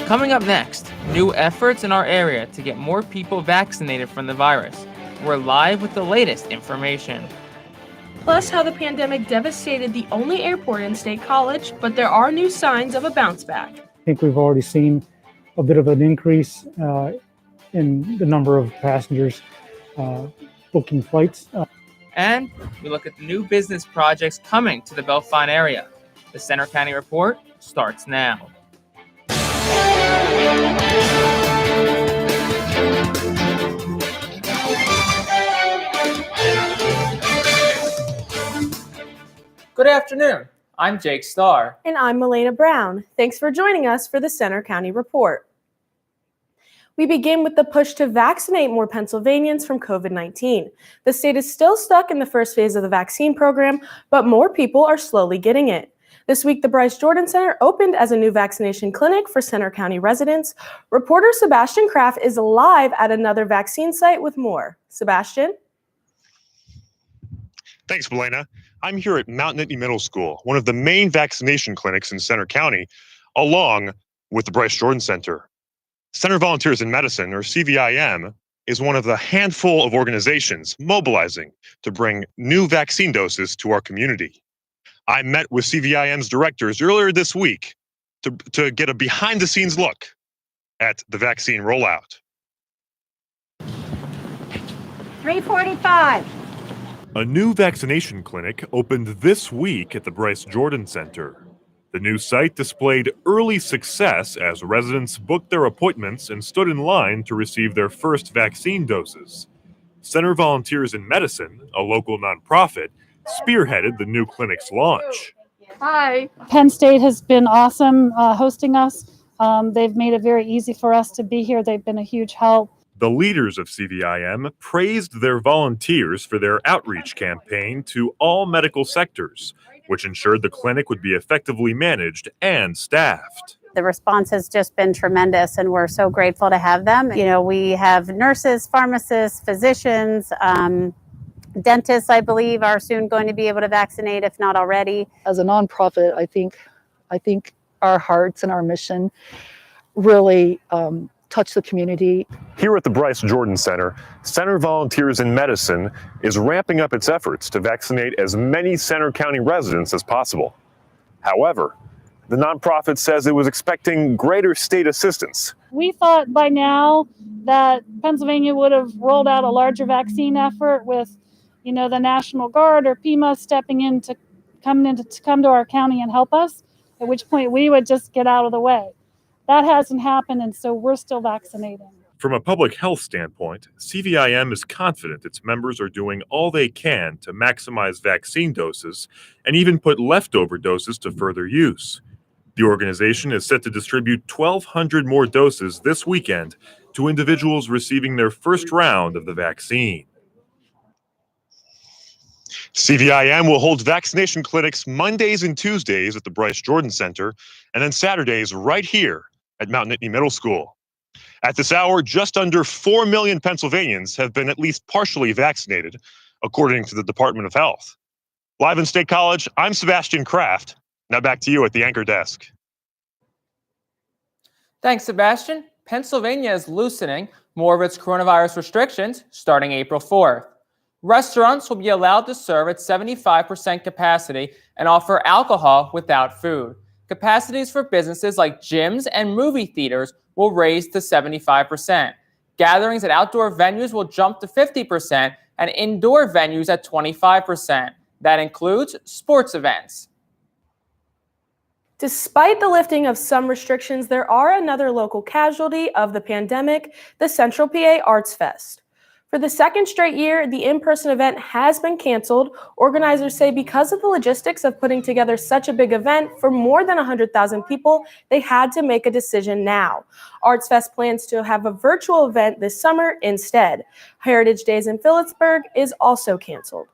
Coming up next, new efforts in our area to get more people vaccinated from the virus. We're live with the latest information. Plus, how the pandemic devastated the only airport in State College, but there are new signs of a bounce back. I think we've already seen a bit of an increase in the number of passengers booking flights. And we look at the new business projects coming to the Bellefonte area. The Center County Report starts now. Good afternoon. I'm Jake Starr. And I'm Milena Brown. Thanks for joining us for the Center County Report. We begin with the push to vaccinate more Pennsylvanians from COVID-19. The state is still stuck in the first phase of the vaccine program, but more people are slowly getting it. This week, the Bryce Jordan Center opened as a new vaccination clinic for Center County residents. Reporter Sebastian Kraft is live at another vaccine site with more. Sebastian? Thanks, Milena. I'm here at Mount Nittany Middle School, one of the main vaccination clinics in Center County, along with the Bryce Jordan Center. Center Volunteers in Medicine, or CVIM, is one of the handful of organizations mobilizing to bring new vaccine doses to our community. I met with CVIM's directors earlier this week to get a behind-the-scenes look at the vaccine rollout. 345. A new vaccination clinic opened this week at the Bryce Jordan Center. The new site displayed early success as residents booked their appointments and stood in line to receive their first vaccine doses. Center Volunteers in Medicine, a local nonprofit, spearheaded the new clinic's launch. Hi. Penn State has been awesome hosting us. They've made it very easy for us to be here. They've been a huge help. The leaders of CVIM praised their volunteers for their outreach campaign to all medical sectors, which ensured the clinic would be effectively managed and staffed. The response has just been tremendous, and we're so grateful to have them. You know, we have nurses, pharmacists, physicians, dentists, I believe, are soon going to be able to vaccinate, if not already. As a nonprofit, I think our hearts and our mission really touch the community. Here at the Bryce Jordan Center, Center Volunteers in Medicine is ramping up its efforts to vaccinate as many Center County residents as possible. However, the nonprofit says it was expecting greater state assistance. We thought by now that Pennsylvania would have rolled out a larger vaccine effort with, the National Guard or PEMA stepping in to come to our county and help us, at which point we would just get out of the way. That hasn't happened, and so we're still vaccinating. From a public health standpoint, CVIM is confident its members are doing all they can to maximize vaccine doses and even put leftover doses to further use. The organization is set to distribute 1,200 more doses this weekend to individuals receiving their first round of the vaccine. CVIM will hold vaccination clinics Mondays and Tuesdays at the Bryce Jordan Center, and then Saturdays right here at Mount Nittany Middle School. At this hour, just under 4 million Pennsylvanians have been at least partially vaccinated, according to the Department of Health. Live in State College, I'm Sebastian Kraft. Now back to you at the anchor desk. Thanks, Sebastian. Pennsylvania is loosening more of its coronavirus restrictions starting April 4th. Restaurants will be allowed to serve at 75% capacity and offer alcohol without food. Capacities for businesses like gyms and movie theaters will raise to 75%. Gatherings at outdoor venues will jump to 50% and indoor venues at 25%. That includes sports events. Despite the lifting of some restrictions, there are another local casualty of the pandemic, the Central PA Arts Fest. For the second straight year, the in-person event has been canceled. Organizers say because of the logistics of putting together such a big event for more than 100,000 people, they had to make a decision now. Arts Fest plans to have a virtual event this summer instead. Heritage Days in Phillipsburg is also canceled.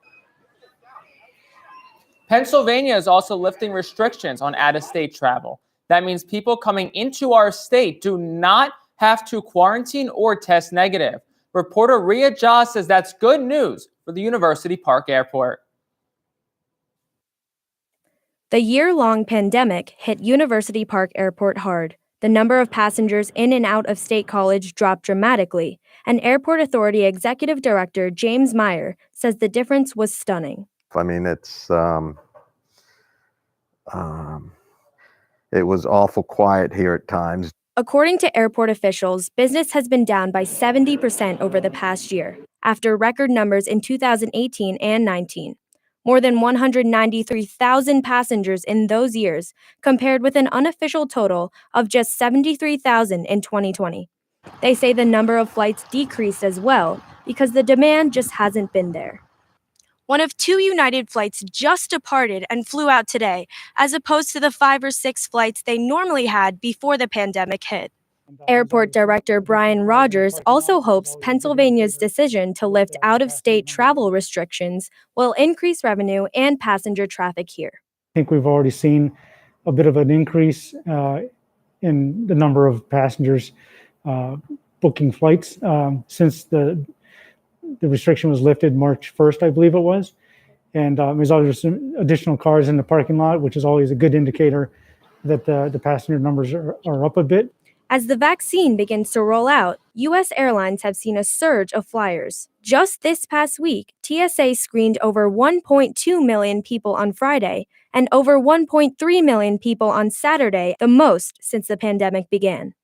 Pennsylvania is also lifting restrictions on out-of-state travel. That means people coming into our state do not have to quarantine or test negative. Reporter Rhea Joss says that's good news for the University Park Airport. The year-long pandemic hit University Park Airport hard. The number of passengers in and out of State College dropped dramatically, and Airport Authority Executive Director James Meyer says the difference was stunning. I mean, it was awful quiet here at times. According to airport officials, business has been down by 70% over the past year, after record numbers in 2018 and 19. More than 193,000 passengers in those years, compared with an unofficial total of just 73,000 in 2020. They say the number of flights decreased as well because the demand just hasn't been there. One of 2 United flights just departed and flew out today, as opposed to the 5 or 6 flights they normally had before the pandemic hit. Airport Director Brian Rogers also hopes Pennsylvania's decision to lift out-of-state travel restrictions will increase revenue and passenger traffic here. I think we've already seen a bit of an increase in the number of passengers booking flights since the restriction was lifted March 1st, I believe it was. And there's always some additional cars in the parking lot, which is always a good indicator that the passenger numbers are up a bit. As the vaccine begins to roll out, U.S. airlines have seen a surge of flyers. Just this past week, TSA screened over 1.2 million people on Friday and over 1.3 million people on Saturday, the most since the pandemic began.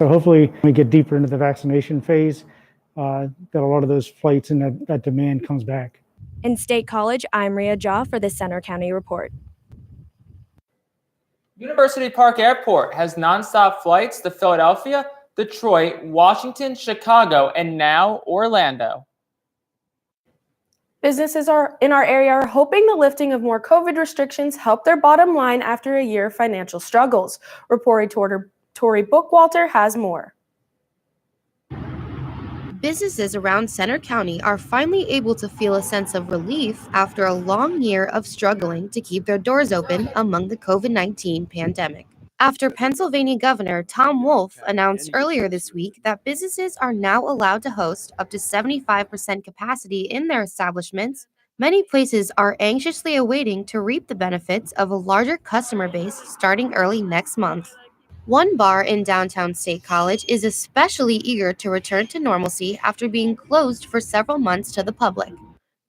So hopefully, when we get deeper into the vaccination phase, that a lot of those flights and that demand comes back. In State College, I'm Rhea Jha for the Center County Report. University Park Airport has nonstop flights to Philadelphia, Detroit, Washington, Chicago, and now Orlando. Businesses in our area are hoping the lifting of more COVID restrictions help their bottom line after a year of financial struggles. Reporter Tori Bookwalter has more. Businesses around Center County are finally able to feel a sense of relief after a long year of struggling to keep their doors open among the COVID-19 pandemic. After Pennsylvania Governor Tom Wolf announced earlier this week that businesses are now allowed to host up to 75% capacity in their establishments, many places are anxiously awaiting to reap the benefits of a larger customer base starting early next month. One bar in downtown State College is especially eager to return to normalcy after being closed for several months to the public.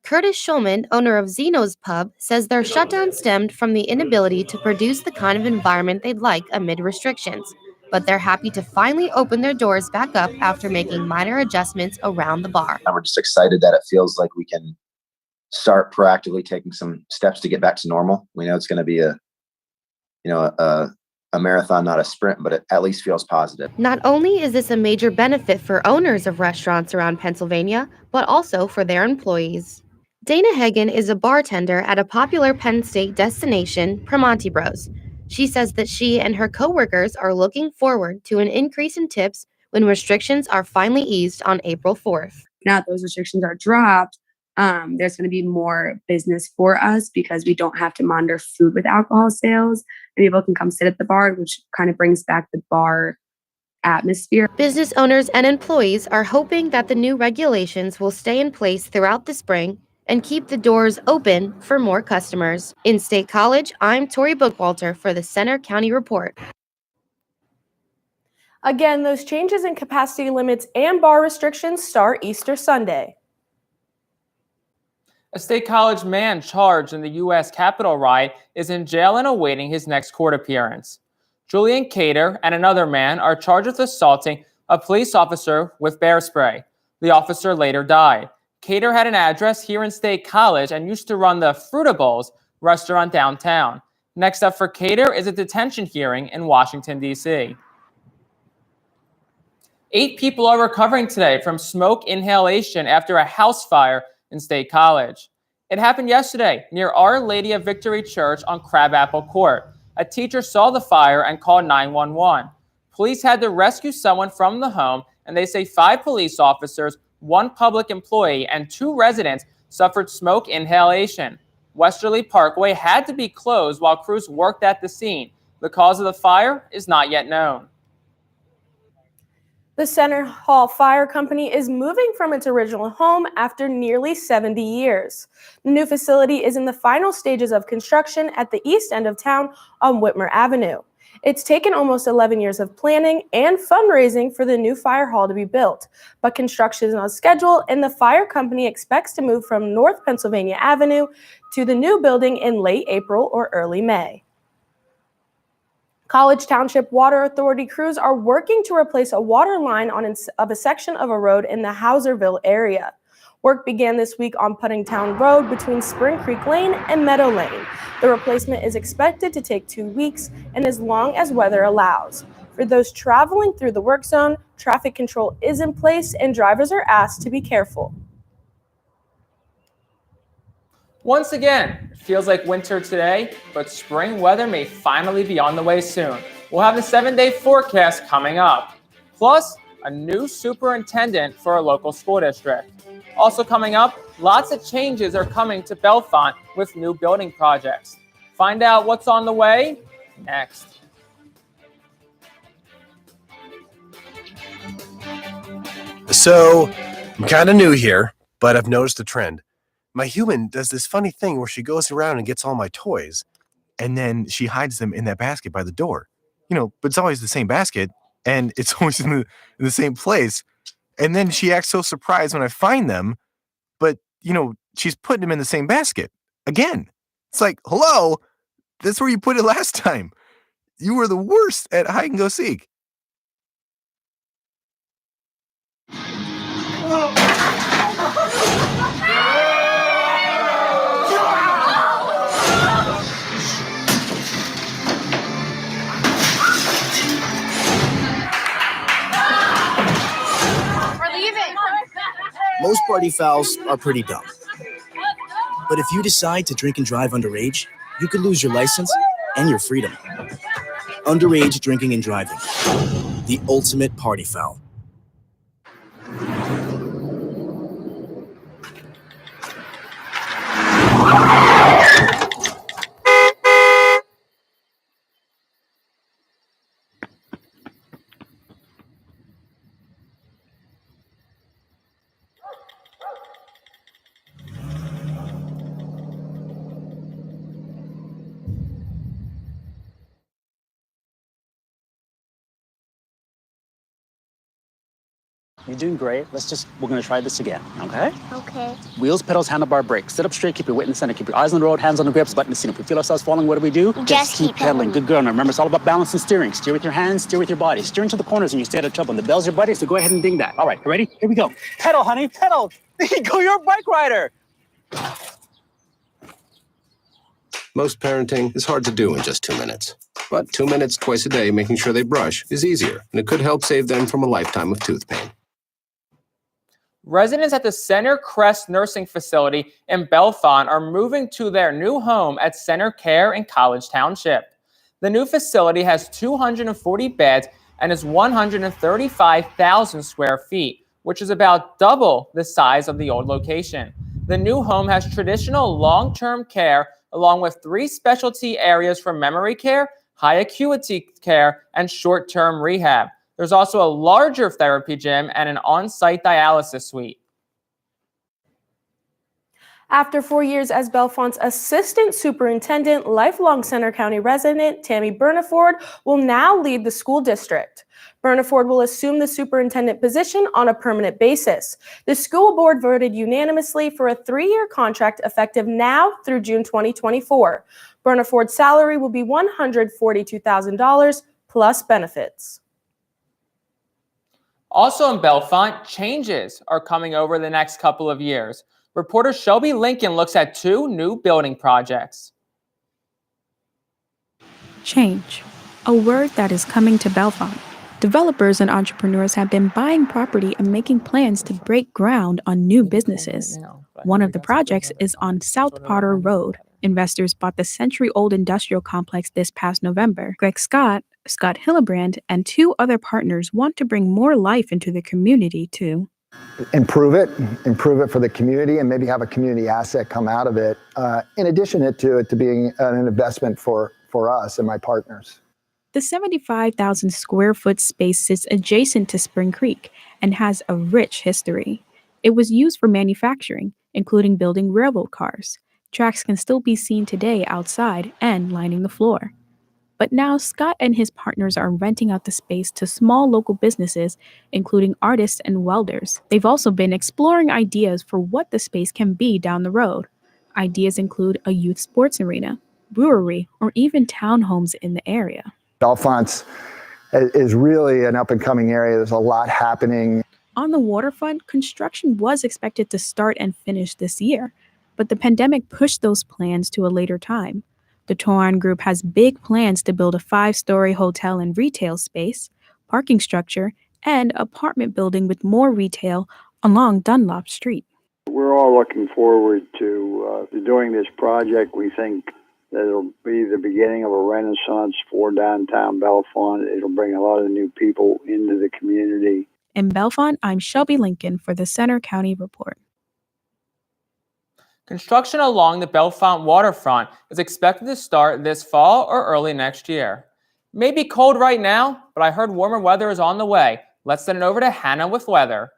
Curtis Schulman, owner of Zeno's Pub, says their shutdown stemmed from the inability to produce the kind of environment they'd like amid restrictions, but they're happy to finally open their doors back up after making minor adjustments around the bar. We're just excited that it feels like we can start proactively taking some steps to get back to normal. We know it's going to be a marathon, not a sprint, but it at least feels positive. Not only is this a major benefit for owners of restaurants around Pennsylvania, but also for their employees. Dana Hagen is a bartender at a popular Penn State destination, Primanti Bros. She says that she and her coworkers are looking forward to an increase in tips when restrictions are finally eased on April 4th. Now that those restrictions are dropped, there's going to be more business for us because we don't have to monitor food with alcohol sales, and people can come sit at the bar, which kind of brings back the bar atmosphere. Business owners and employees are hoping that the new regulations will stay in place throughout the spring and keep the doors open for more customers. In State College, I'm Tori Bookwalter for the Center County Report. Again, those changes in capacity limits and bar restrictions start Easter Sunday. A State College man charged in the U.S. Capitol riot is in jail and awaiting his next court appearance. Julian Cater and another man are charged with assaulting a police officer with bear spray. The officer later died. Cater had an address here in State College and used to run the Fruitables restaurant downtown. Next up for Cater is a detention hearing in Washington, D.C. 8 people are recovering today from smoke inhalation after a house fire in State College. It happened yesterday near Our Lady of Victory Church on Crabapple Court. A teacher saw the fire and called 911. Police had to rescue someone from the home, and they say 5 police officers, 1 public employee, and 2 residents suffered smoke inhalation. Westerly Parkway had to be closed while crews worked at the scene. The cause of the fire is not yet known. The Center Hall Fire Company is moving from its original home after nearly 70 years. The new facility is in the final stages of construction at the east end of town on Whitmer Avenue. It's taken almost 11 years of planning and fundraising for the new fire hall to be built, but construction is on schedule and the fire company expects to move from North Pennsylvania Avenue to the new building in late April or early May. College Township Water Authority crews are working to replace a water line of a section of a road in the Hauserville area. Work began this week on Puddingtown Road between Spring Creek Lane and Meadow Lane. The replacement is expected to take 2 weeks and as long as weather allows. For those traveling through the work zone, traffic control is in place and drivers are asked to be careful. Once again, it feels like winter today, but spring weather may finally be on the way soon. We'll have the 7-day forecast coming up. Plus, a new superintendent for a local school district. Also coming up, lots of changes are coming to Bellefonte with new building projects. Find out what's on the way next. So, I'm kind of new here, but I've noticed a trend. My human does this funny thing where she goes around and gets all my toys, and then she hides them in that basket by the door. But it's always the same basket, and it's always in the same place. And then she acts so surprised when I find them, but, she's putting them in the same basket again. It's like, hello, that's where you put it last time. You were the worst at hide and go seek. Most party fouls are pretty dumb. But if you decide to drink and drive underage, you could lose your license and your freedom. Underage drinking and driving. The ultimate party foul. You're doing great. We're gonna try this again, okay? Okay. Wheels, pedals, handlebar, brakes. Sit up straight, keep your weight in the center, keep your eyes on the road, hands on the grips, button the seat. If we feel ourselves falling, what do? Just keep pedaling. Good girl. Now remember, it's all about balance and steering. Steer with your hands, steer with your body. Steer into the corners and you stay out of trouble. And the bell's your buddy, so go ahead and ding that. All right, you ready? Here we go. Pedal, honey, pedal. There you go, you're a bike rider. Most parenting is hard to do in just 2 minutes. But 2 minutes twice a day making sure they brush is easier, and it could help save them from a lifetime of tooth pain. Residents at the Center Crest nursing facility in Bellefonte are moving to their new home at Center Care in College Township. The new facility has 240 beds and is 135,000 square feet, which is about double the size of the old location. The new home has traditional long-term care along with 3 specialty areas for memory care, high acuity care, and short-term rehab. There's also a larger therapy gym and an on-site dialysis suite. After 4 years as Bellefonte's assistant superintendent, lifelong Center County resident Tammy Burniford will now lead the school district. Burniford will assume the superintendent position on a permanent basis. The school board voted unanimously for a 3-year contract effective now through June 2024. Burniford's salary will be $142,000 plus benefits. Also in Bellefonte, changes are coming over the next couple of years. Reporter Shelby Lincoln looks at 2 new building projects. Change, a word that is coming to Bellefonte. Developers and entrepreneurs have been buying property and making plans to break ground on new businesses. One of the projects is on South Potter Road. Investors bought the century-old industrial complex this past November. Greg Scott Hillebrand, and 2 other partners want to bring more life into the community to improve it for the community and maybe have a community asset come out of it, in addition to it being an investment for us and my partners. The 75,000 square foot space sits adjacent to Spring Creek and has a rich history. It was used for manufacturing, including building railroad cars. Tracks can still be seen today outside and lining the floor. But now Scott and his partners are renting out the space to small local businesses, including artists and welders. They've also been exploring ideas for what the space can be down the road. Ideas include a youth sports arena, brewery, or even townhomes in the area. Bellefonte is really an up-and-coming area. There's a lot happening. On the waterfront, construction was expected to start and finish this year, but the pandemic pushed those plans to a later time. The Toran Group has big plans to build a 5-story hotel and retail space, parking structure, and apartment building with more retail along Dunlop Street. We're all looking forward to doing this project. We think that it'll be the beginning of a renaissance for downtown Bellefonte. It'll bring a lot of new people into the community. In Bellefonte, I'm Shelby Lincoln for the Center County Report. Construction along the Bellefonte waterfront is expected to start this fall or early next year. It may be cold right now, but I heard warmer weather is on the way. Let's send it over to Hannah with weather.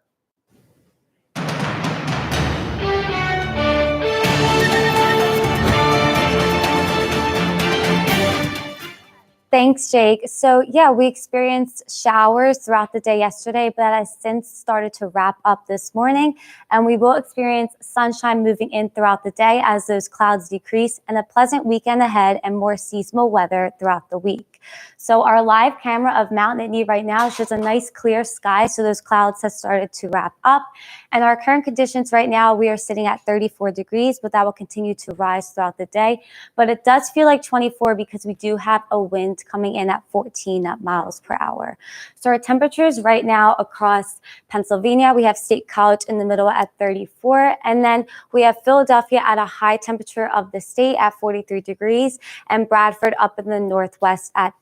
Thanks, Jake. So yeah, we experienced showers throughout the day yesterday, but that has since started to wrap up this morning. And we will experience sunshine moving in throughout the day as those clouds decrease, and a pleasant weekend ahead and more seasonal weather throughout the week. So our live camera of Mount Nittany right now shows a nice clear sky, so those clouds have started to wrap up. And our current conditions right now, we are sitting at 34 degrees, but that will continue to rise throughout the day. But it does feel like 24 because we do have a wind coming in at 14 miles per hour. So our temperatures right now across Pennsylvania, we have State College in the middle at 34, and then we have Philadelphia at a high temperature of the state at 43 degrees, and Bradford up in the northwest at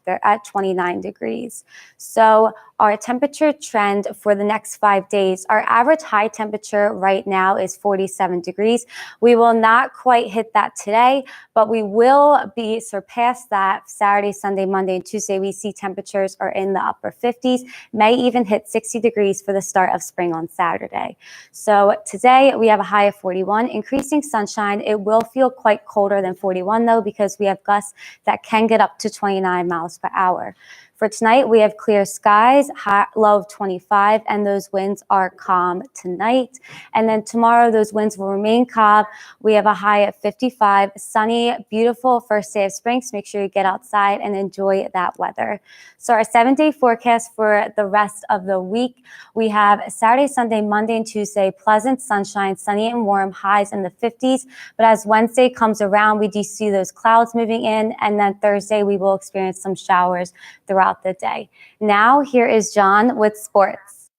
29 degrees. So our temperature trend for the next 5 days, our average high temperature right now is 47 degrees. We will not quite hit that today, but we will be surpassed that Saturday, Sunday, Monday, and Tuesday. We see temperatures are in the upper 50s, may even hit 60 degrees for the start of spring on Saturday. So today we have a high of 41, increasing sunshine. It will feel quite colder than 41 though, because we have gusts that can get up to 29 miles per hour. For tonight, we have clear skies, low of 25, and those winds are calm tonight. And then tomorrow, those winds will remain calm. We have a high of 55, sunny, beautiful first day of spring, so make sure you get outside and enjoy that weather. So our 7-day forecast for the rest of the week, we have Saturday, Sunday, Monday, and Tuesday, pleasant sunshine, sunny and warm, highs in the 50s. But as Wednesday comes around, we do see those clouds moving in, and then Thursday, we will experience some showers throughout the day. Now, here is John with sports.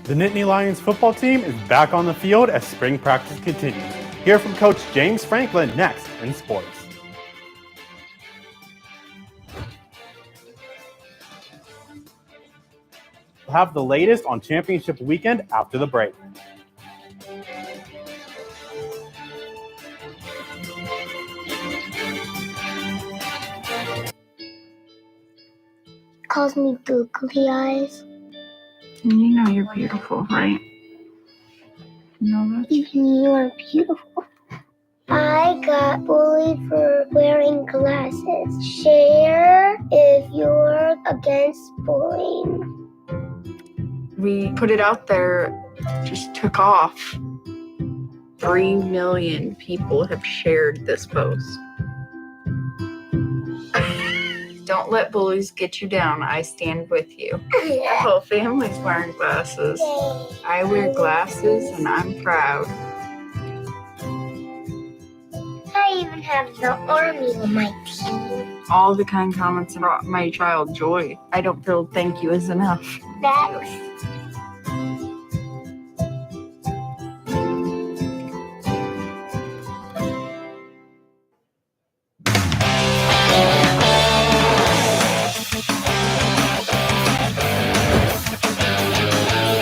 The Nittany Lions football team is back on the field as spring practice continues. Hear from Coach James Franklin next in sports. We'll have the latest on championship weekend after the break. Calls me googly eyes. You know you're beautiful, right? You know that? Even you are beautiful. I got bullied for wearing glasses. Share if you're against bullying. We put it out there, just took off. 3 million people have shared this post. Don't let bullies get you down. I stand with you. Our whole family's wearing glasses. I wear glasses and I'm proud. I even have the army on my team. All the kind comments brought my child joy. I don't feel thank you is enough. Thanks.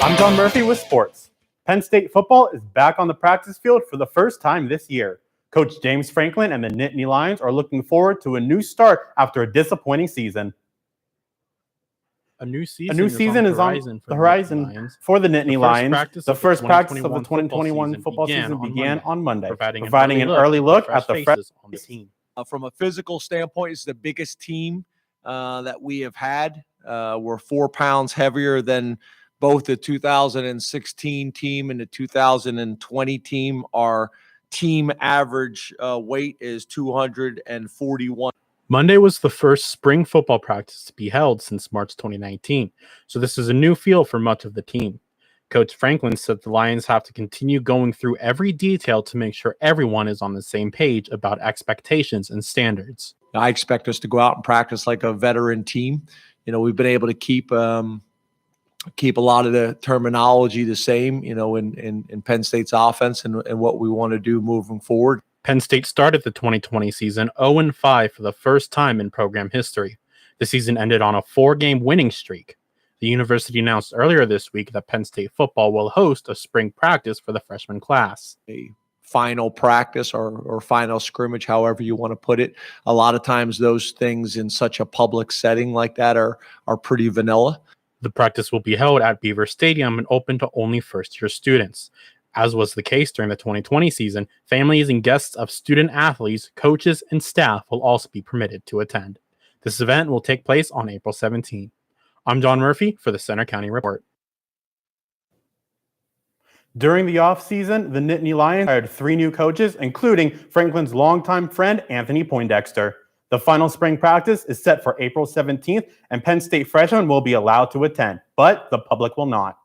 I'm John Murphy with sports. Penn State football is back on the practice field for the first time this year. Coach James Franklin and the Nittany Lions are looking forward to a new start after a disappointing season. A new season is on the horizon for the Nittany Lions. The first practice of the 2021 football season began on Monday, providing an early look at the freshman team. From a physical standpoint, it's the biggest team that we have had. We're 4 pounds heavier than both the 2016 team and the 2020 team. Our team average weight is 241. Monday was the first spring football practice to be held since March 2019, so this is a new feel for much of the team. Coach Franklin said the Lions have to continue going through every detail to make sure everyone is on the same page about expectations and standards. I expect us to go out and practice like a veteran team. We've been able to keep a lot of the terminology the same, in Penn State's offense and what we want to do moving forward. Penn State started the 2020 season 0-5 for the first time in program history. The season ended on a 4-game winning streak. The university announced earlier this week that Penn State football will host a spring practice for the freshman class. A final practice or final scrimmage, however you want to put it. A lot of times those things in such a public setting like that are pretty vanilla. The practice will be held at Beaver Stadium and open to only first-year students. As was the case during the 2020 season, families and guests of student athletes, coaches, and staff will also be permitted to attend. This event will take place on April 17. I'm John Murphy for the Center County Report. During the offseason, the Nittany Lions hired 3 new coaches, including Franklin's longtime friend, Anthony Poindexter. The final spring practice is set for April 17th, and Penn State freshmen will be allowed to attend, but the public will not.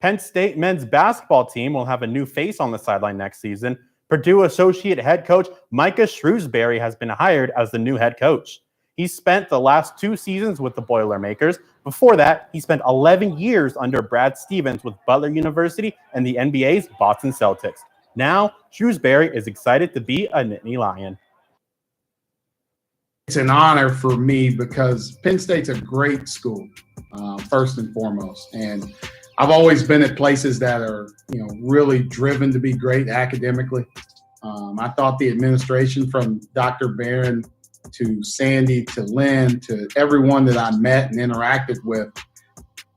Penn State men's basketball team will have a new face on the sideline next season. Purdue associate head coach Micah Shrewsbury has been hired as the new head coach. He spent the last 2 seasons with the Boilermakers. Before that, he spent 11 years under Brad Stevens with Butler University and the NBA's Boston Celtics. Now, Shrewsbury is excited to be a Nittany Lion. It's an honor for me because Penn State's a great school, first and foremost. And I've always been at places that are, really driven to be great academically. I thought the administration, from Dr. Barron to Sandy to Lynn to everyone that I met and interacted with,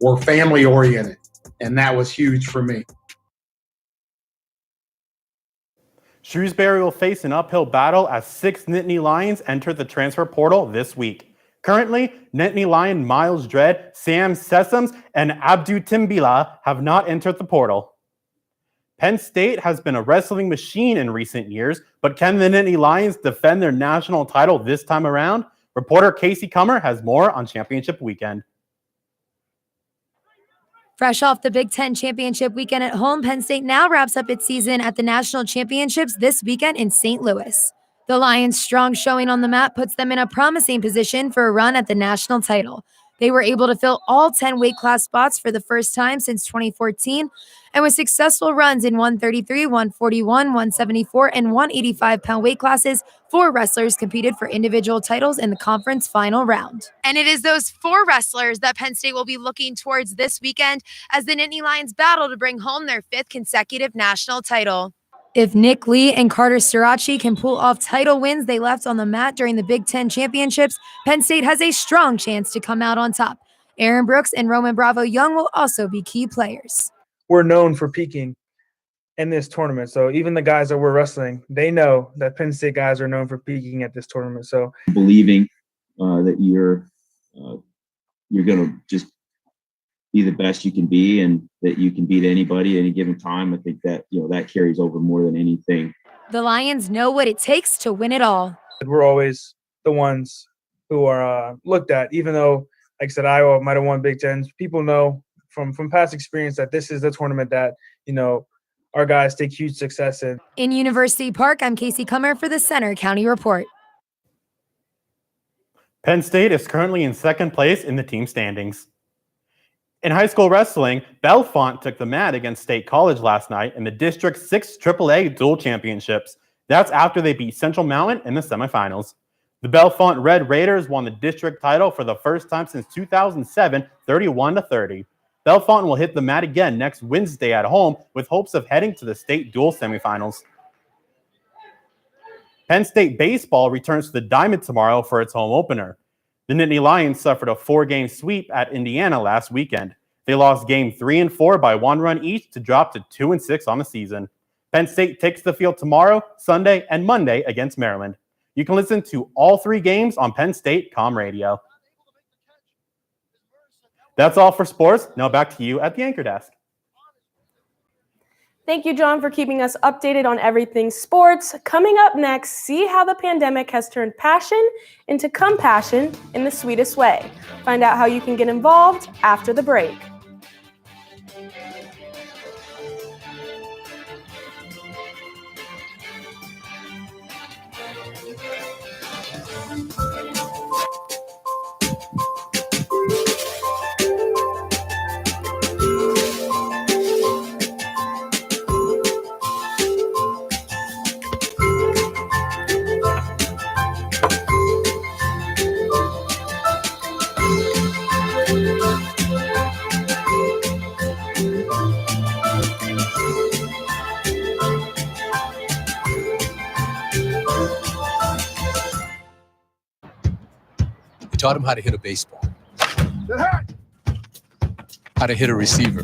were family oriented. And that was huge for me. Shrewsbury will face an uphill battle as 6 Nittany Lions enter the transfer portal this week. Currently, Nittany Lion Miles Dredd, Sam Sessoms, and Abdu Timbila have not entered the portal. Penn State has been a wrestling machine in recent years, but can the Nittany Lions defend their national title this time around? Reporter Casey Cummer has more on championship weekend. Fresh off the Big Ten championship weekend at home, Penn State now wraps up its season at the national championships this weekend in St. Louis. The Lions' strong showing on the mat puts them in a promising position for a run at the national title. They were able to fill all 10 weight class spots for the first time since 2014, and with successful runs in 133, 141, 174, and 185-pound weight classes, 4 wrestlers competed for individual titles in the conference final round. And it is those 4 wrestlers that Penn State will be looking towards this weekend as the Nittany Lions battle to bring home their 5th consecutive national title. If Nick Lee and Carter Sirachi can pull off title wins they left on the mat during the Big Ten championships, Penn State has a strong chance to come out on top. Aaron Brooks and Roman Bravo Young will also be key players. We're known for peaking in this tournament. So even the guys that we're wrestling, they know that Penn State guys are known for peaking at this tournament. So believing that you're going to just be the best you can be and that you can beat anybody at any given time. I think that, that carries over more than anything. The Lions know what it takes to win it all. We're always the ones who are looked at, even though, like I said, Iowa might have won Big Tens. People know from past experience that this is the tournament that, our guys take huge success in. In University Park, I'm Casey Cummer for the Center County Report. Penn State is currently in 2nd place in the team standings. In high school wrestling, Bellefonte took the mat against State College last night in the District's 6th AAA dual championships. That's after they beat Central Mountain in the semifinals. The Bellefonte Red Raiders won the district title for the first time since 2007, 31-30. Bellefonte will hit the mat again next Wednesday at home with hopes of heading to the state dual semifinals. Penn State baseball returns to the Diamond tomorrow for its home opener. The Nittany Lions suffered a 4-game sweep at Indiana last weekend. They lost game 3 and 4 by 1 run each to drop to 2-6 on the season. Penn State takes the field tomorrow, Sunday, and Monday against Maryland. You can listen to all 3 games on Penn State Com Radio. That's all for sports. Now back to you at the anchor desk. Thank you, John, for keeping us updated on everything sports. Coming up next, see how the pandemic has turned passion into compassion in the sweetest way. Find out how you can get involved after the break. We taught him how to hit a baseball, how to hit a receiver,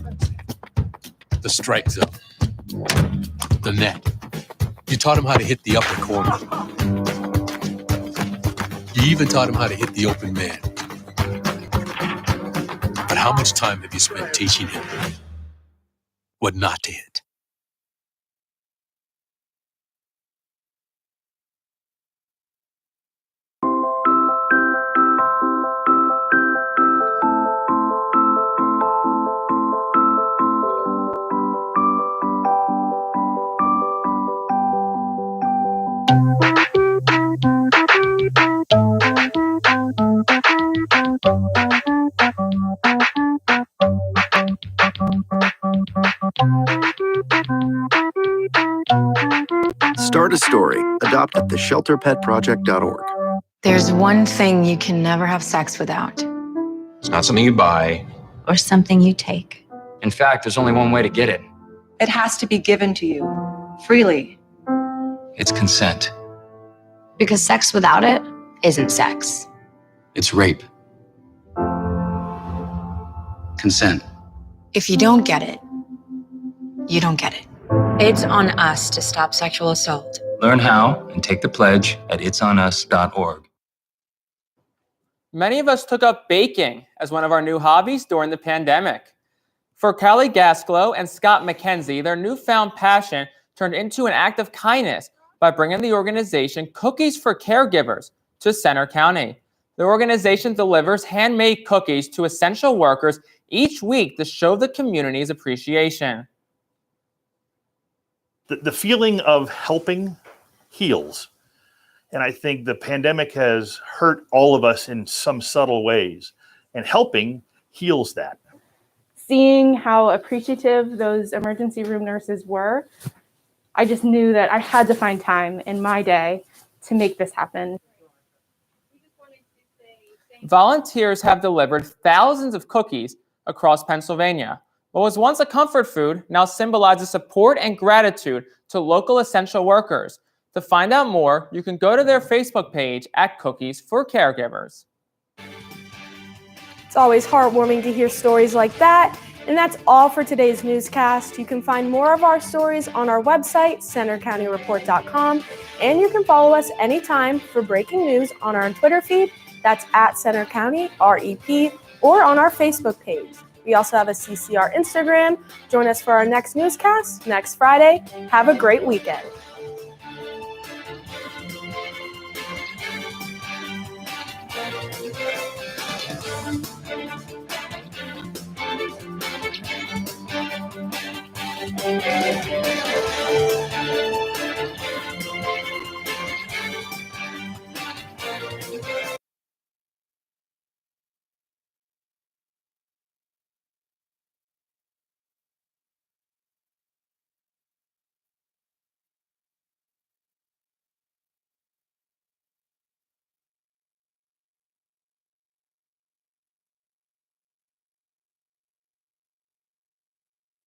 the strike zone, the net. You taught him how to hit the upper corner. You even taught him how to hit the open man. But how much time have you spent teaching him what not to hit? Start a story. Adopt at theshelterpetproject.org. There's one thing you can never have sex without. It's not something you buy. Or something you take. In fact, there's only one way to get it. It has to be given to you, freely. It's consent. Because sex without it isn't sex. It's rape. Consent. If you don't get it, you don't get it. It's on us to stop sexual assault. Learn how and take the pledge at itsonus.org. Many of us took up baking as one of our new hobbies during the pandemic. For Callie Gasclow and Scott McKenzie, their newfound passion turned into an act of kindness by bringing the organization Cookies for Caregivers to Center County. The organization delivers handmade cookies to essential workers each week to show the community's appreciation. The feeling of helping heals. And I think the pandemic has hurt all of us in some subtle ways. And helping heals that. Seeing how appreciative those emergency room nurses were, I just knew that I had to find time in my day to make this happen. Volunteers have delivered thousands of cookies across Pennsylvania. What was once a comfort food now symbolizes support and gratitude to local essential workers. To find out more, you can go to their Facebook page at Cookies for Caregivers. It's always heartwarming to hear stories like that. And that's all for today's newscast. You can find more of our stories on our website, centercountyreport.com, and you can follow us anytime for breaking news on our Twitter feed, that's at Center County REP, or on our Facebook page. We also have a CCR Instagram. Join us for our next newscast next Friday. Have a great weekend. Thank you.